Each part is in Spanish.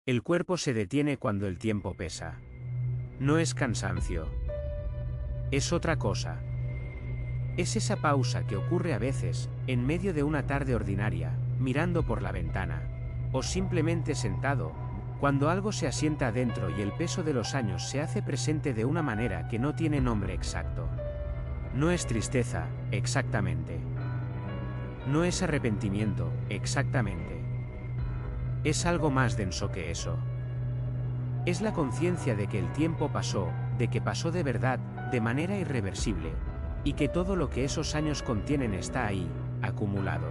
El cuerpo se detiene cuando el tiempo pesa. No es cansancio. Es otra cosa. Es esa pausa que ocurre a veces, en medio de una tarde ordinaria, mirando por la ventana, o simplemente sentado, cuando algo se asienta adentro y el peso de los años se hace presente de una manera que no tiene nombre exacto. No es tristeza, exactamente. No es arrepentimiento, exactamente. Es algo más denso que eso. Es la conciencia de que el tiempo pasó, de que pasó de verdad, de manera irreversible, y que todo lo que esos años contienen está ahí, acumulado,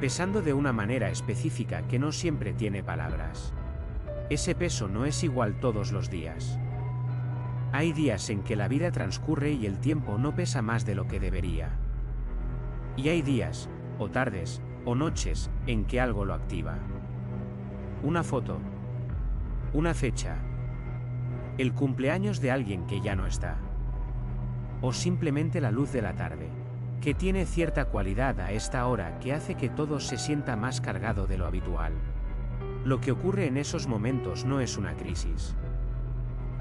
pesando de una manera específica que no siempre tiene palabras. Ese peso no es igual todos los días. Hay días en que la vida transcurre y el tiempo no pesa más de lo que debería. Y hay días, o tardes, o noches, en que algo lo activa. Una foto. Una fecha. El cumpleaños de alguien que ya no está. O simplemente la luz de la tarde, que tiene cierta cualidad a esta hora que hace que todo se sienta más cargado de lo habitual. Lo que ocurre en esos momentos no es una crisis.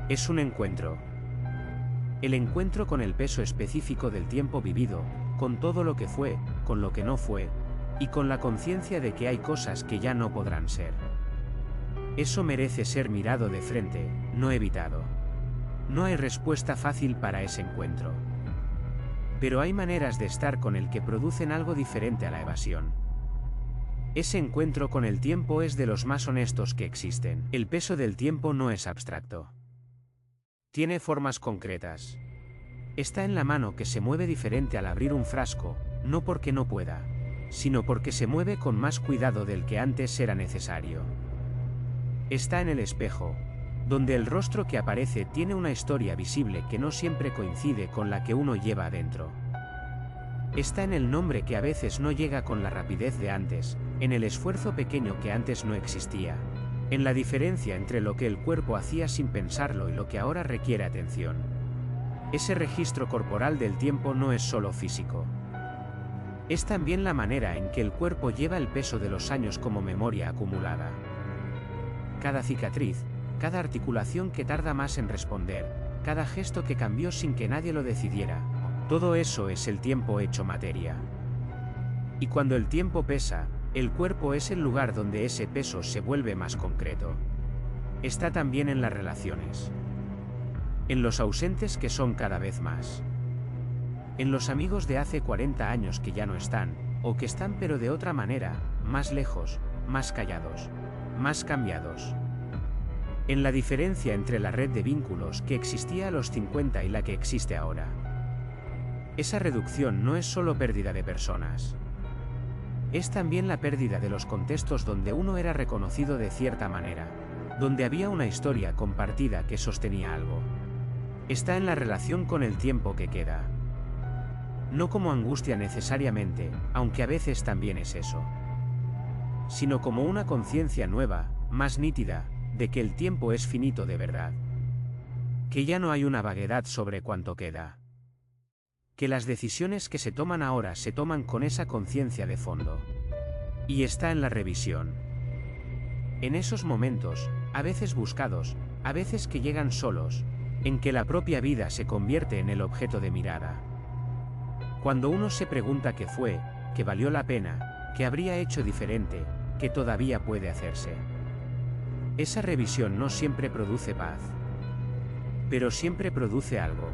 Es un encuentro. El encuentro con el peso específico del tiempo vivido, con todo lo que fue, con lo que no fue, y con la conciencia de que hay cosas que ya no podrán ser. Eso merece ser mirado de frente, no evitado. No hay respuesta fácil para ese encuentro. Pero hay maneras de estar con el que producen algo diferente a la evasión. Ese encuentro con el tiempo es de los más honestos que existen. El peso del tiempo no es abstracto. Tiene formas concretas. Está en la mano que se mueve diferente al abrir un frasco, no porque no pueda, sino porque se mueve con más cuidado del que antes era necesario. Está en el espejo, donde el rostro que aparece tiene una historia visible que no siempre coincide con la que uno lleva adentro. Está en el nombre que a veces no llega con la rapidez de antes, en el esfuerzo pequeño que antes no existía, en la diferencia entre lo que el cuerpo hacía sin pensarlo y lo que ahora requiere atención. Ese registro corporal del tiempo no es solo físico. Es también la manera en que el cuerpo lleva el peso de los años como memoria acumulada. Cada cicatriz, cada articulación que tarda más en responder, cada gesto que cambió sin que nadie lo decidiera, todo eso es el tiempo hecho materia. Y cuando el tiempo pesa, el cuerpo es el lugar donde ese peso se vuelve más concreto. Está también en las relaciones. En los ausentes que son cada vez más. En los amigos de hace 40 años que ya no están, o que están pero de otra manera, más lejos, más callados, más cambiados. En la diferencia entre la red de vínculos que existía a los 50 y la que existe ahora. Esa reducción no es solo pérdida de personas. Es también la pérdida de los contextos donde uno era reconocido de cierta manera, donde había una historia compartida que sostenía algo. Está en la relación con el tiempo que queda. No como angustia necesariamente, aunque a veces también es eso, sino como una conciencia nueva, más nítida, de que el tiempo es finito de verdad. Que ya no hay una vaguedad sobre cuánto queda. Que las decisiones que se toman ahora se toman con esa conciencia de fondo. Y está en la revisión. En esos momentos, a veces buscados, a veces que llegan solos, en que la propia vida se convierte en el objeto de mirada. Cuando uno se pregunta qué fue, que valió la pena, que habría hecho diferente, que todavía puede hacerse. Esa revisión no siempre produce paz, pero siempre produce algo.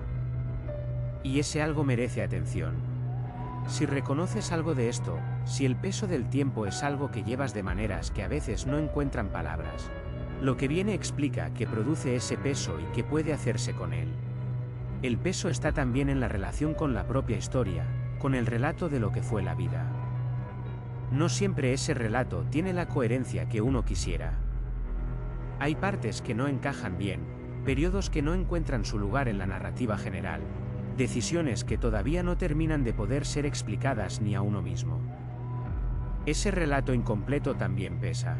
Y ese algo merece atención. Si reconoces algo de esto, si el peso del tiempo es algo que llevas de maneras que a veces no encuentran palabras, lo que viene explica que produce ese peso y que puede hacerse con él. El peso está también en la relación con la propia historia, con el relato de lo que fue la vida. No siempre ese relato tiene la coherencia que uno quisiera. Hay partes que no encajan bien, periodos que no encuentran su lugar en la narrativa general, decisiones que todavía no terminan de poder ser explicadas ni a uno mismo. Ese relato incompleto también pesa.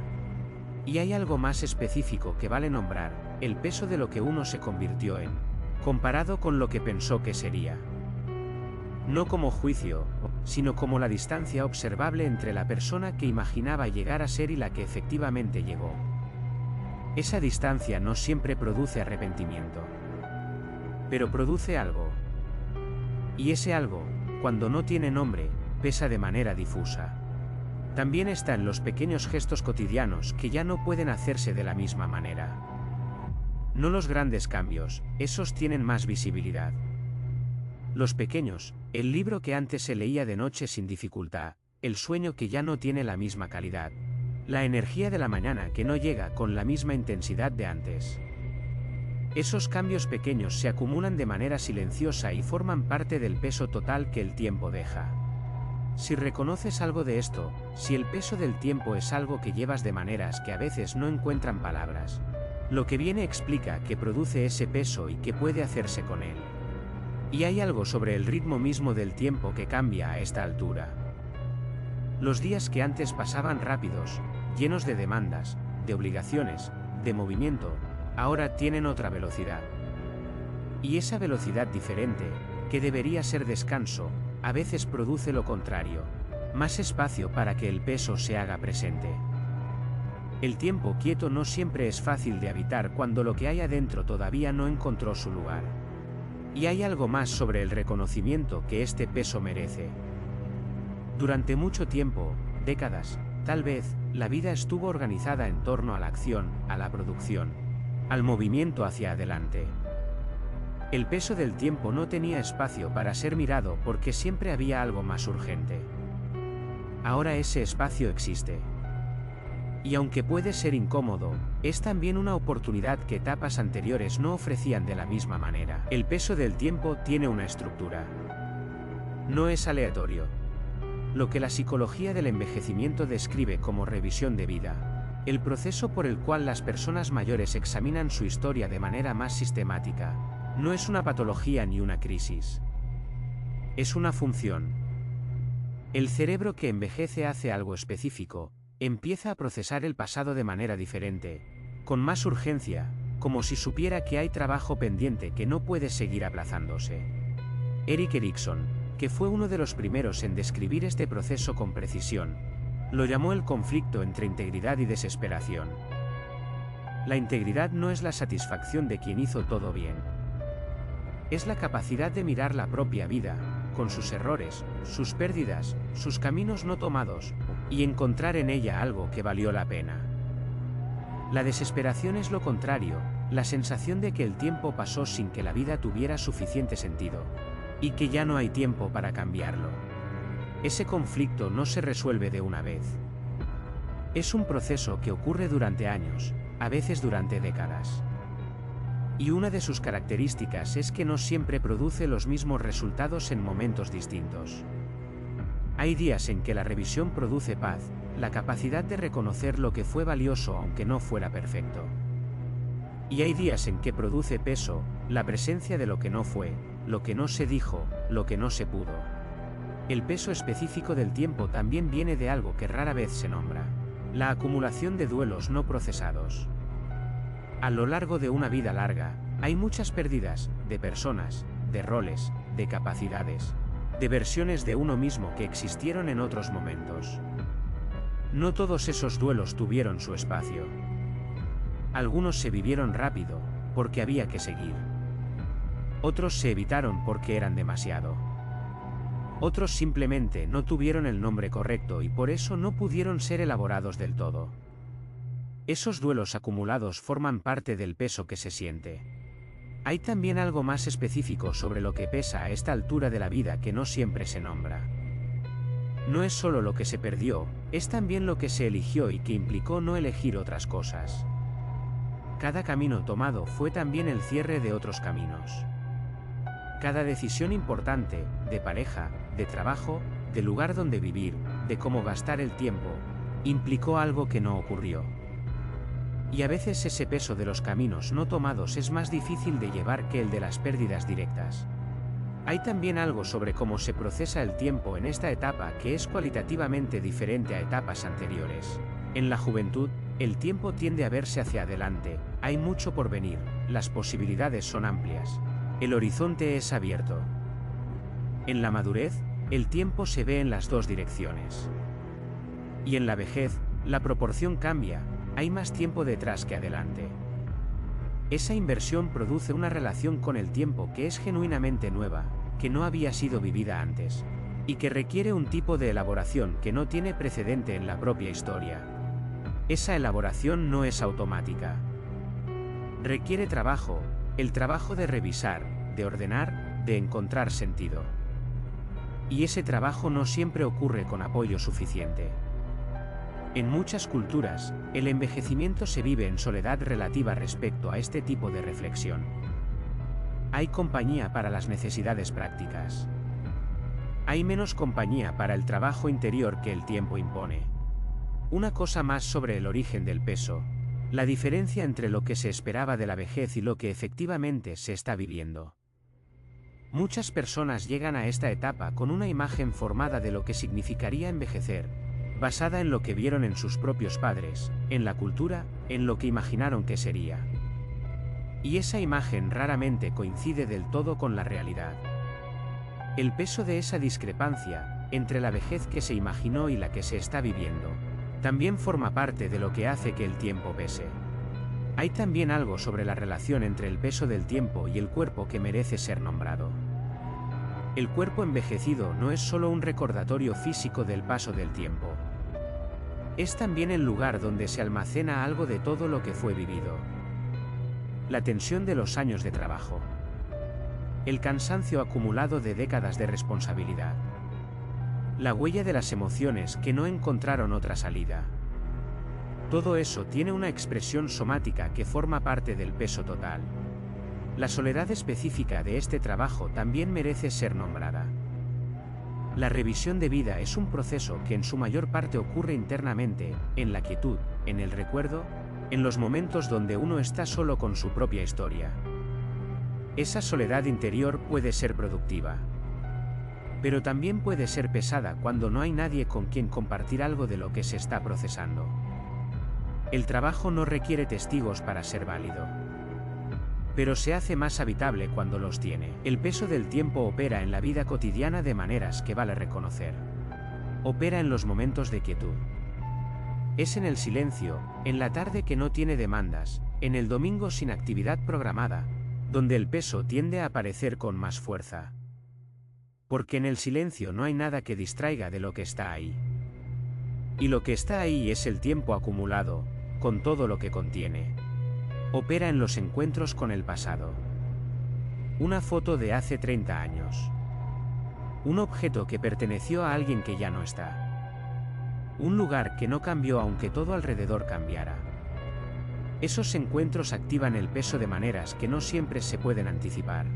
Y hay algo más específico que vale nombrar, el peso de lo que uno se convirtió en, comparado con lo que pensó que sería. No como juicio, sino como la distancia observable entre la persona que imaginaba llegar a ser y la que efectivamente llegó. Esa distancia no siempre produce arrepentimiento, pero produce algo. Y ese algo, cuando no tiene nombre, pesa de manera difusa. También está en los pequeños gestos cotidianos que ya no pueden hacerse de la misma manera. No los grandes cambios, esos tienen más visibilidad. Los pequeños, el libro que antes se leía de noche sin dificultad, el sueño que ya no tiene la misma calidad, la energía de la mañana que no llega con la misma intensidad de antes. Esos cambios pequeños se acumulan de manera silenciosa y forman parte del peso total que el tiempo deja. Si reconoces algo de esto, si el peso del tiempo es algo que llevas de maneras que a veces no encuentran palabras, lo que viene explica que produce ese peso y qué puede hacerse con él. Y hay algo sobre el ritmo mismo del tiempo que cambia a esta altura. Los días que antes pasaban rápidos, llenos de demandas, de obligaciones, de movimiento, ahora tienen otra velocidad. Y esa velocidad diferente, que debería ser descanso, a veces produce lo contrario, más espacio para que el peso se haga presente. El tiempo quieto no siempre es fácil de habitar cuando lo que hay adentro todavía no encontró su lugar. Y hay algo más sobre el reconocimiento que este peso merece. Durante mucho tiempo, décadas, tal vez, la vida estuvo organizada en torno a la acción, a la producción, al movimiento hacia adelante. El peso del tiempo no tenía espacio para ser mirado porque siempre había algo más urgente. Ahora ese espacio existe. Y aunque puede ser incómodo, es también una oportunidad que etapas anteriores no ofrecían de la misma manera. El peso del tiempo tiene una estructura. No es aleatorio. Lo que la psicología del envejecimiento describe como revisión de vida, el proceso por el cual las personas mayores examinan su historia de manera más sistemática, no es una patología ni una crisis. Es una función. El cerebro que envejece hace algo específico, empieza a procesar el pasado de manera diferente, con más urgencia, como si supiera que hay trabajo pendiente que no puede seguir aplazándose. Erik Erikson, que fue uno de los primeros en describir este proceso con precisión, lo llamó el conflicto entre integridad y desesperación. La integridad no es la satisfacción de quien hizo todo bien. Es la capacidad de mirar la propia vida, con sus errores, sus pérdidas, sus caminos no tomados, y encontrar en ella algo que valió la pena. La desesperación es lo contrario, la sensación de que el tiempo pasó sin que la vida tuviera suficiente sentido, y que ya no hay tiempo para cambiarlo. Ese conflicto no se resuelve de una vez. Es un proceso que ocurre durante años, a veces durante décadas. Y una de sus características es que no siempre produce los mismos resultados en momentos distintos. Hay días en que la revisión produce paz, la capacidad de reconocer lo que fue valioso aunque no fuera perfecto. Y hay días en que produce peso, la presencia de lo que no fue, lo que no se dijo, lo que no se pudo. El peso específico del tiempo también viene de algo que rara vez se nombra: la acumulación de duelos no procesados. A lo largo de una vida larga, hay muchas pérdidas, de personas, de roles, de capacidades, de versiones de uno mismo que existieron en otros momentos. No todos esos duelos tuvieron su espacio. Algunos se vivieron rápido, porque había que seguir. Otros se evitaron porque eran demasiado. Otros simplemente no tuvieron el nombre correcto y por eso no pudieron ser elaborados del todo. Esos duelos acumulados forman parte del peso que se siente. Hay también algo más específico sobre lo que pesa a esta altura de la vida que no siempre se nombra. No es solo lo que se perdió, es también lo que se eligió y que implicó no elegir otras cosas. Cada camino tomado fue también el cierre de otros caminos. Cada decisión importante, de pareja, de trabajo, de lugar donde vivir, de cómo gastar el tiempo, implicó algo que no ocurrió. Y a veces ese peso de los caminos no tomados es más difícil de llevar que el de las pérdidas directas. Hay también algo sobre cómo se procesa el tiempo en esta etapa que es cualitativamente diferente a etapas anteriores. En la juventud, el tiempo tiende a verse hacia adelante, hay mucho por venir, las posibilidades son amplias, el horizonte es abierto. En la madurez, el tiempo se ve en las dos direcciones. Y en la vejez, la proporción cambia, hay más tiempo detrás que adelante. Esa inversión produce una relación con el tiempo que es genuinamente nueva, que no había sido vivida antes, y que requiere un tipo de elaboración que no tiene precedente en la propia historia. Esa elaboración no es automática. Requiere trabajo, el trabajo de revisar, de ordenar, de encontrar sentido. Y ese trabajo no siempre ocurre con apoyo suficiente. En muchas culturas, el envejecimiento se vive en soledad relativa respecto a este tipo de reflexión. Hay compañía para las necesidades prácticas. Hay menos compañía para el trabajo interior que el tiempo impone. Una cosa más sobre el origen del peso, la diferencia entre lo que se esperaba de la vejez y lo que efectivamente se está viviendo. Muchas personas llegan a esta etapa con una imagen formada de lo que significaría envejecer, basada en lo que vieron en sus propios padres, en la cultura, en lo que imaginaron que sería. Y esa imagen raramente coincide del todo con la realidad. El peso de esa discrepancia, entre la vejez que se imaginó y la que se está viviendo, también forma parte de lo que hace que el tiempo pese. Hay también algo sobre la relación entre el peso del tiempo y el cuerpo que merece ser nombrado. El cuerpo envejecido no es solo un recordatorio físico del paso del tiempo. Es también el lugar donde se almacena algo de todo lo que fue vivido. La tensión de los años de trabajo. El cansancio acumulado de décadas de responsabilidad. La huella de las emociones que no encontraron otra salida. Todo eso tiene una expresión somática que forma parte del peso total. La soledad específica de este trabajo también merece ser nombrada. La revisión de vida es un proceso que en su mayor parte ocurre internamente, en la quietud, en el recuerdo, en los momentos donde uno está solo con su propia historia. Esa soledad interior puede ser productiva. Pero también puede ser pesada cuando no hay nadie con quien compartir algo de lo que se está procesando. El trabajo no requiere testigos para ser válido. Pero se hace más habitable cuando los tiene. El peso del tiempo opera en la vida cotidiana de maneras que vale reconocer. Opera en los momentos de quietud. Es en el silencio, en la tarde que no tiene demandas, en el domingo sin actividad programada, donde el peso tiende a aparecer con más fuerza. Porque en el silencio no hay nada que distraiga de lo que está ahí. Y lo que está ahí es el tiempo acumulado, con todo lo que contiene. Opera en los encuentros con el pasado. Una foto de hace 30 años. Un objeto que perteneció a alguien que ya no está. Un lugar que no cambió aunque todo alrededor cambiara. Esos encuentros activan el peso de maneras que no siempre se pueden anticipar.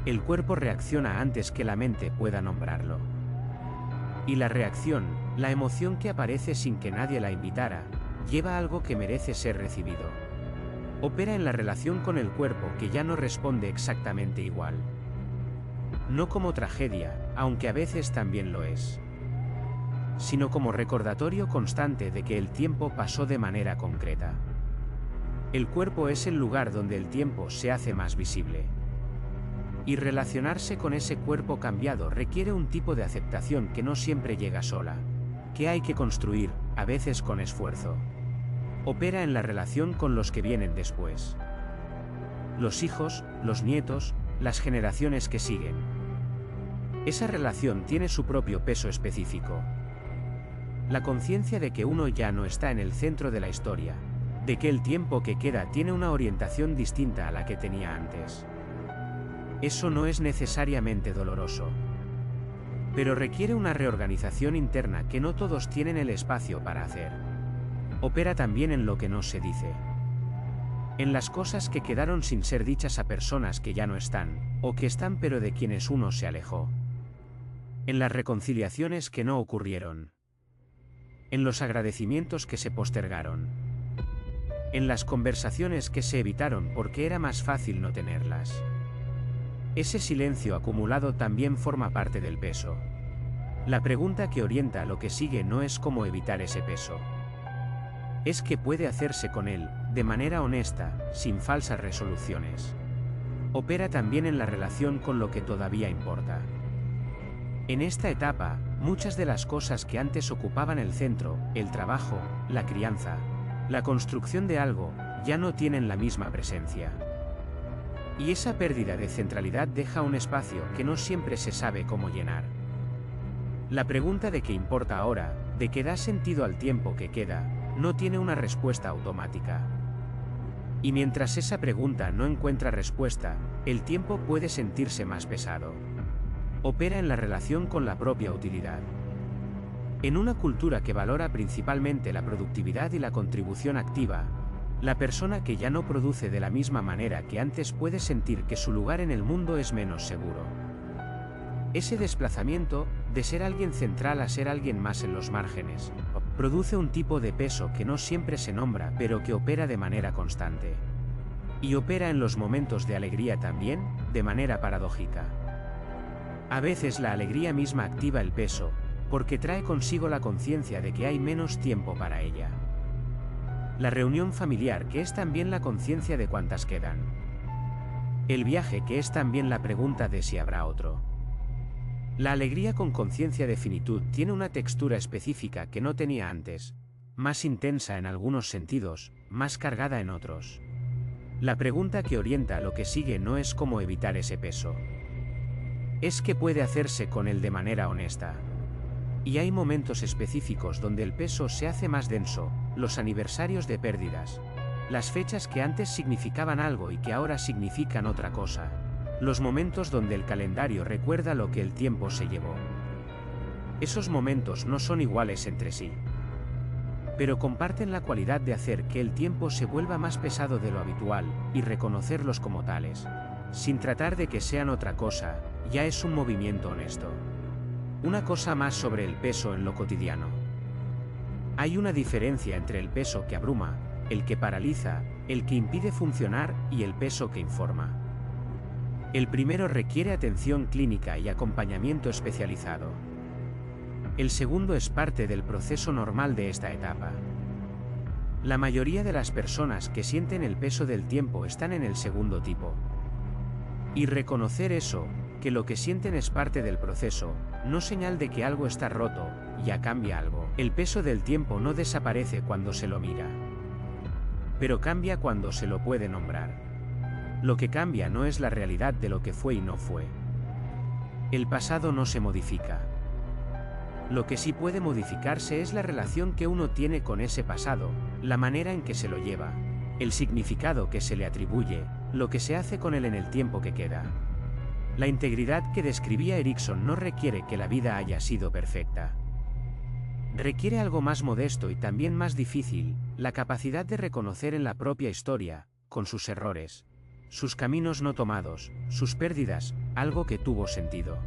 El cuerpo reacciona antes que la mente pueda nombrarlo. Y la reacción, la emoción que aparece sin que nadie la invitara, lleva algo que merece ser recibido. Opera en la relación con el cuerpo que ya no responde exactamente igual. No como tragedia, aunque a veces también lo es, sino como recordatorio constante de que el tiempo pasó de manera concreta. El cuerpo es el lugar donde el tiempo se hace más visible. Y relacionarse con ese cuerpo cambiado requiere un tipo de aceptación que no siempre llega sola, que hay que construir, a veces con esfuerzo. Opera en la relación con los que vienen después. Los hijos, los nietos, las generaciones que siguen. Esa relación tiene su propio peso específico. La conciencia de que uno ya no está en el centro de la historia, de que el tiempo que queda tiene una orientación distinta a la que tenía antes. Eso no es necesariamente doloroso, pero requiere una reorganización interna que no todos tienen el espacio para hacer. Opera también en lo que no se dice. En las cosas que quedaron sin ser dichas a personas que ya no están, o que están pero de quienes uno se alejó. En las reconciliaciones que no ocurrieron. En los agradecimientos que se postergaron. En las conversaciones que se evitaron porque era más fácil no tenerlas. Ese silencio acumulado también forma parte del peso. La pregunta que orienta lo que sigue no es cómo evitar ese peso. Es qué puede hacerse con él, de manera honesta, sin falsas resoluciones. Opera también en la relación con lo que todavía importa. En esta etapa, muchas de las cosas que antes ocupaban el centro, el trabajo, la crianza, La construcción de algo ya no tienen la misma presencia. Y esa pérdida de centralidad deja un espacio que no siempre se sabe cómo llenar. La pregunta de qué importa ahora, de qué da sentido al tiempo que queda, no tiene una respuesta automática. Y mientras esa pregunta no encuentra respuesta, el tiempo puede sentirse más pesado. Opera en la relación con la propia utilidad. En una cultura que valora principalmente la productividad y la contribución activa, la persona que ya no produce de la misma manera que antes puede sentir que su lugar en el mundo es menos seguro. Ese desplazamiento, de ser alguien central a ser alguien más en los márgenes, produce un tipo de peso que no siempre se nombra pero que opera de manera constante. Y opera en los momentos de alegría también, de manera paradójica. A veces la alegría misma activa el peso, porque trae consigo la conciencia de que hay menos tiempo para ella. La reunión familiar, que es también la conciencia de cuántas quedan. El viaje, que es también la pregunta de si habrá otro. La alegría con conciencia de finitud tiene una textura específica que no tenía antes, más intensa en algunos sentidos, más cargada en otros. La pregunta que orienta lo que sigue no es cómo evitar ese peso. Es qué puede hacerse con él de manera honesta. Y hay momentos específicos donde el peso se hace más denso, los aniversarios de pérdidas, las fechas que antes significaban algo y que ahora significan otra cosa, los momentos donde el calendario recuerda lo que el tiempo se llevó. Esos momentos no son iguales entre sí, pero comparten la cualidad de hacer que el tiempo se vuelva más pesado de lo habitual, y reconocerlos como tales, sin tratar de que sean otra cosa, ya es un movimiento honesto. Una cosa más sobre el peso en lo cotidiano. Hay una diferencia entre el peso que abruma, el que paraliza, el que impide funcionar y el peso que informa. El primero requiere atención clínica y acompañamiento especializado. El segundo es parte del proceso normal de esta etapa. La mayoría de las personas que sienten el peso del tiempo están en el segundo tipo. Y reconocer eso, que lo que sienten es parte del proceso, no señal de que algo está roto, ya cambia algo. El peso del tiempo no desaparece cuando se lo mira, pero cambia cuando se lo puede nombrar. Lo que cambia no es la realidad de lo que fue y no fue. El pasado no se modifica. Lo que sí puede modificarse es la relación que uno tiene con ese pasado, la manera en que se lo lleva, el significado que se le atribuye, lo que se hace con él en el tiempo que queda. La integridad que describía Erickson no requiere que la vida haya sido perfecta. Requiere algo más modesto y también más difícil, la capacidad de reconocer en la propia historia, con sus errores, sus caminos no tomados, sus pérdidas, algo que tuvo sentido.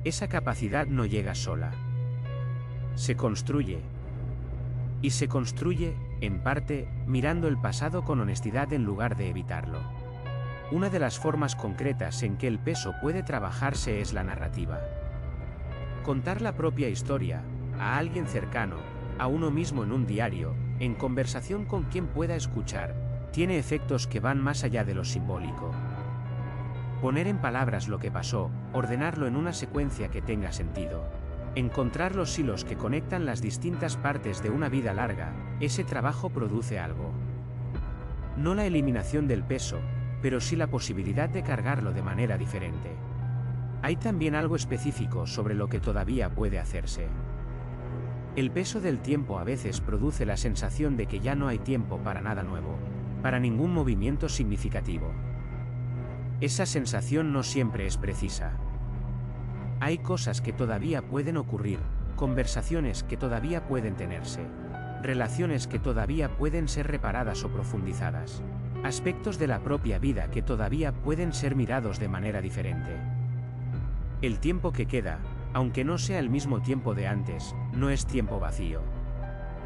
Esa capacidad no llega sola. Se construye. Y se construye, en parte, mirando el pasado con honestidad en lugar de evitarlo. Una de las formas concretas en que el peso puede trabajarse es la narrativa. Contar la propia historia, a alguien cercano, a uno mismo en un diario, en conversación con quien pueda escuchar, tiene efectos que van más allá de lo simbólico. Poner en palabras lo que pasó, ordenarlo en una secuencia que tenga sentido, encontrar los hilos que conectan las distintas partes de una vida larga, ese trabajo produce algo. No la eliminación del peso, pero sí la posibilidad de cargarlo de manera diferente. Hay también algo específico sobre lo que todavía puede hacerse. El peso del tiempo a veces produce la sensación de que ya no hay tiempo para nada nuevo, para ningún movimiento significativo. Esa sensación no siempre es precisa. Hay cosas que todavía pueden ocurrir, conversaciones que todavía pueden tenerse, relaciones que todavía pueden ser reparadas o profundizadas, aspectos de la propia vida que todavía pueden ser mirados de manera diferente. El tiempo que queda, aunque no sea el mismo tiempo de antes, no es tiempo vacío.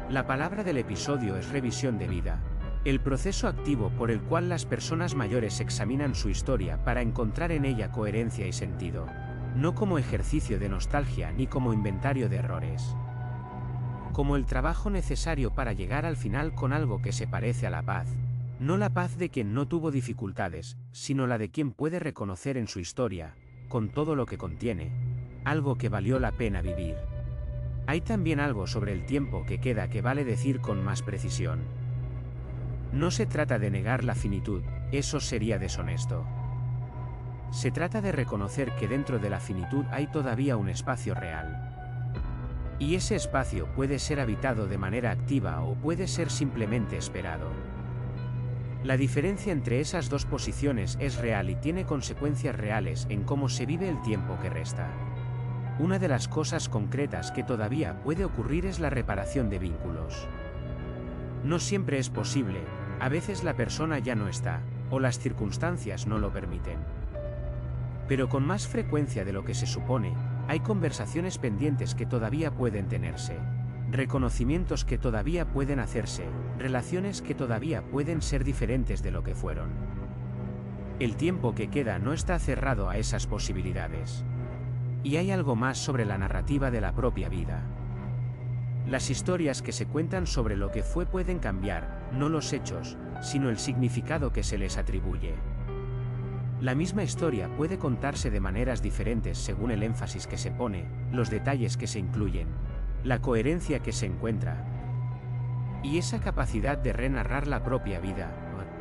La palabra del episodio es revisión de vida, el proceso activo por el cual las personas mayores examinan su historia para encontrar en ella coherencia y sentido, no como ejercicio de nostalgia ni como inventario de errores. Como el trabajo necesario para llegar al final con algo que se parece a la paz, no la paz de quien no tuvo dificultades, sino la de quien puede reconocer en su historia, con todo lo que contiene, algo que valió la pena vivir. Hay también algo sobre el tiempo que queda que vale decir con más precisión. No se trata de negar la finitud, eso sería deshonesto. Se trata de reconocer que dentro de la finitud hay todavía un espacio real. Y ese espacio puede ser habitado de manera activa o puede ser simplemente esperado. La diferencia entre esas dos posiciones es real y tiene consecuencias reales en cómo se vive el tiempo que resta. Una de las cosas concretas que todavía puede ocurrir es la reparación de vínculos. No siempre es posible, a veces la persona ya no está, o las circunstancias no lo permiten. Pero con más frecuencia de lo que se supone, hay conversaciones pendientes que todavía pueden tenerse, reconocimientos que todavía pueden hacerse, relaciones que todavía pueden ser diferentes de lo que fueron. El tiempo que queda no está cerrado a esas posibilidades. Y hay algo más sobre la narrativa de la propia vida. Las historias que se cuentan sobre lo que fue pueden cambiar, no los hechos, sino el significado que se les atribuye. La misma historia puede contarse de maneras diferentes según el énfasis que se pone, los detalles que se incluyen, la coherencia que se encuentra. Y esa capacidad de renarrar la propia vida,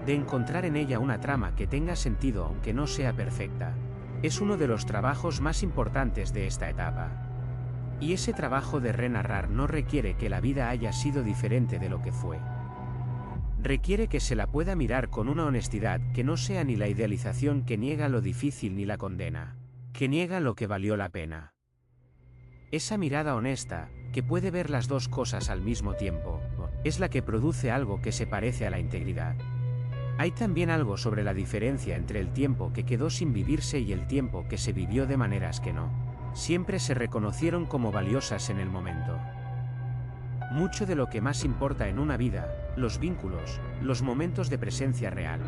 de encontrar en ella una trama que tenga sentido aunque no sea perfecta, es uno de los trabajos más importantes de esta etapa. Y ese trabajo de renarrar no requiere que la vida haya sido diferente de lo que fue. Requiere que se la pueda mirar con una honestidad que no sea ni la idealización que niega lo difícil ni la condena, que niega lo que valió la pena. Esa mirada honesta, que puede ver las dos cosas al mismo tiempo, es la que produce algo que se parece a la integridad. Hay también algo sobre la diferencia entre el tiempo que quedó sin vivirse y el tiempo que se vivió de maneras que no siempre se reconocieron como valiosas en el momento. Mucho de lo que más importa en una vida, los vínculos, los momentos de presencia real,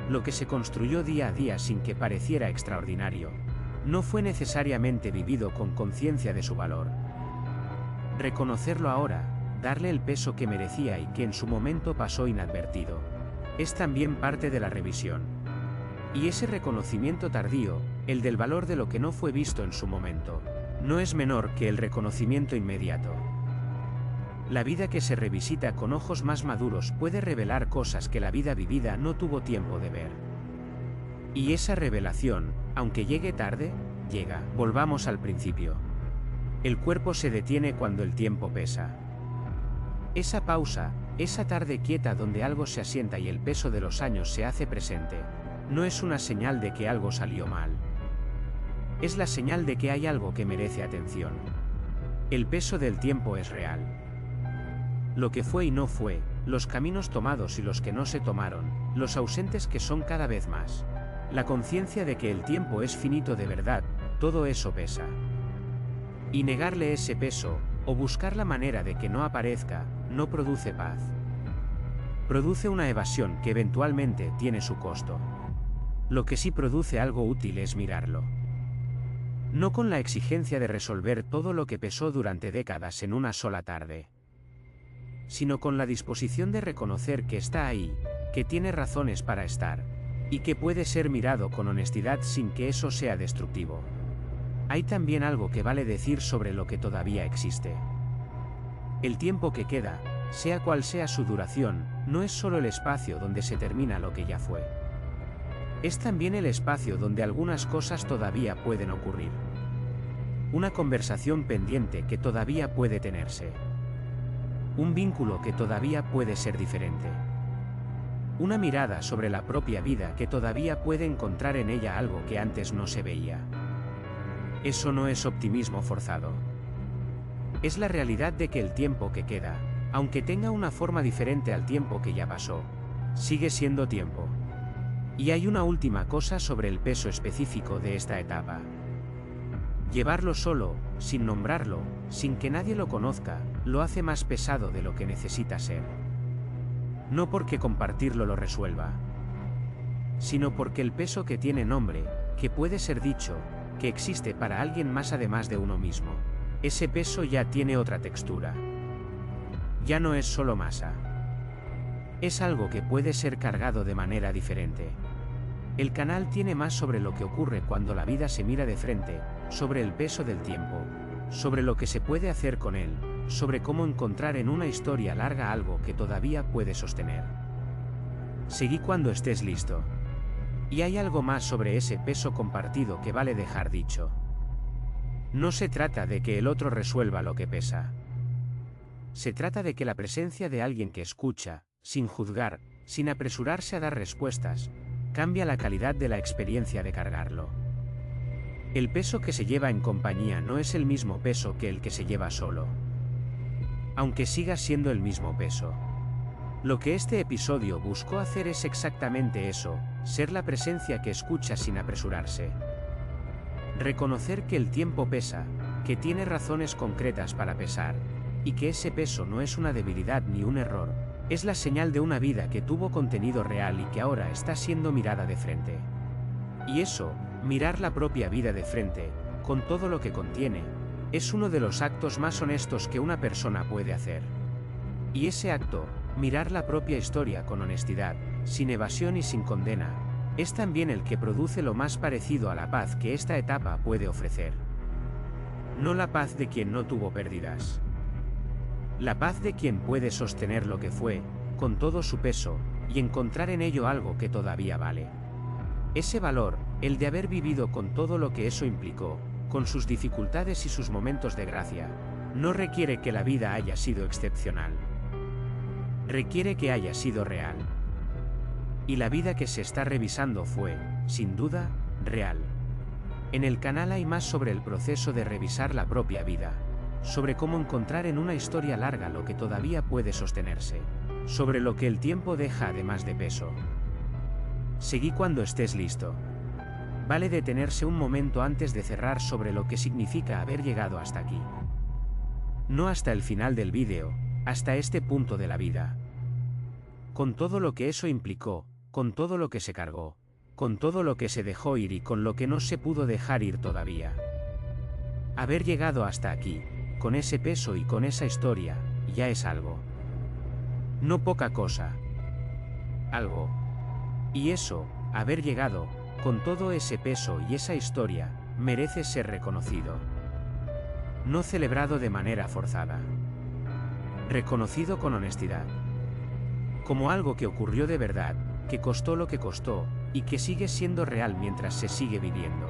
lo que se construyó día a día sin que pareciera extraordinario, no fue necesariamente vivido con conciencia de su valor. Reconocerlo ahora, darle el peso que merecía y que en su momento pasó inadvertido, es también parte de la revisión. Y ese reconocimiento tardío, el del valor de lo que no fue visto en su momento, no es menor que el reconocimiento inmediato. La vida que se revisita con ojos más maduros puede revelar cosas que la vida vivida no tuvo tiempo de ver. Y esa revelación, aunque llegue tarde, llega. Volvamos al principio. El cuerpo se detiene cuando el tiempo pesa. Esa pausa, esa tarde quieta donde algo se asienta y el peso de los años se hace presente, no es una señal de que algo salió mal. Es la señal de que hay algo que merece atención. El peso del tiempo es real. Lo que fue y no fue, los caminos tomados y los que no se tomaron, los ausentes que son cada vez más. La conciencia de que el tiempo es finito de verdad, todo eso pesa. Y negarle ese peso, o buscar la manera de que no aparezca, no produce paz. Produce una evasión que eventualmente tiene su costo. Lo que sí produce algo útil es mirarlo. No con la exigencia de resolver todo lo que pesó durante décadas en una sola tarde, sino con la disposición de reconocer que está ahí, que tiene razones para estar, y que puede ser mirado con honestidad sin que eso sea destructivo. Hay también algo que vale decir sobre lo que todavía existe. El tiempo que queda, sea cual sea su duración, no es solo el espacio donde se termina lo que ya fue. Es también el espacio donde algunas cosas todavía pueden ocurrir. Una conversación pendiente que todavía puede tenerse. Un vínculo que todavía puede ser diferente. Una mirada sobre la propia vida que todavía puede encontrar en ella algo que antes no se veía. Eso no es optimismo forzado. Es la realidad de que el tiempo que queda, aunque tenga una forma diferente al tiempo que ya pasó, sigue siendo tiempo. Y hay una última cosa sobre el peso específico de esta etapa. Llevarlo solo, sin nombrarlo, sin que nadie lo conozca, lo hace más pesado de lo que necesita ser. No porque compartirlo lo resuelva, sino porque el peso que tiene nombre, que puede ser dicho, que existe para alguien más además de uno mismo, ese peso ya tiene otra textura. Ya no es solo masa. Es algo que puede ser cargado de manera diferente. El canal tiene más sobre lo que ocurre cuando la vida se mira de frente, sobre el peso del tiempo, sobre lo que se puede hacer con él, sobre cómo encontrar en una historia larga algo que todavía puede sostener. Seguí cuando estés listo. Y hay algo más sobre ese peso compartido que vale dejar dicho. No se trata de que el otro resuelva lo que pesa. Se trata de que la presencia de alguien que escucha, sin juzgar, sin apresurarse a dar respuestas, cambia la calidad de la experiencia de cargarlo. El peso que se lleva en compañía no es el mismo peso que el que se lleva solo. Aunque siga siendo el mismo peso. Lo que este episodio buscó hacer es exactamente eso, ser la presencia que escucha sin apresurarse. Reconocer que el tiempo pesa, que tiene razones concretas para pesar, y que ese peso no es una debilidad ni un error, es la señal de una vida que tuvo contenido real y que ahora está siendo mirada de frente. Y eso, mirar la propia vida de frente, con todo lo que contiene, es uno de los actos más honestos que una persona puede hacer. Y ese acto, mirar la propia historia con honestidad, sin evasión y sin condena, es también el que produce lo más parecido a la paz que esta etapa puede ofrecer. No la paz de quien no tuvo pérdidas. La paz de quien puede sostener lo que fue, con todo su peso, y encontrar en ello algo que todavía vale. Ese valor, el de haber vivido con todo lo que eso implicó, con sus dificultades y sus momentos de gracia, no requiere que la vida haya sido excepcional. Requiere que haya sido real. Y la vida que se está revisando fue, sin duda, real. En el canal hay más sobre el proceso de revisar la propia vida, sobre cómo encontrar en una historia larga lo que todavía puede sostenerse, sobre lo que el tiempo deja además de peso. Seguí cuando estés listo. Vale detenerse un momento antes de cerrar sobre lo que significa haber llegado hasta aquí. No hasta el final del vídeo, hasta este punto de la vida. Con todo lo que eso implicó, con todo lo que se cargó, con todo lo que se dejó ir y con lo que no se pudo dejar ir todavía. Haber llegado hasta aquí, con ese peso y con esa historia, ya es algo. No poca cosa. Algo. Y eso, haber llegado, con todo ese peso y esa historia, merece ser reconocido. No celebrado de manera forzada. Reconocido con honestidad. Como algo que ocurrió de verdad, que costó lo que costó, y que sigue siendo real mientras se sigue viviendo.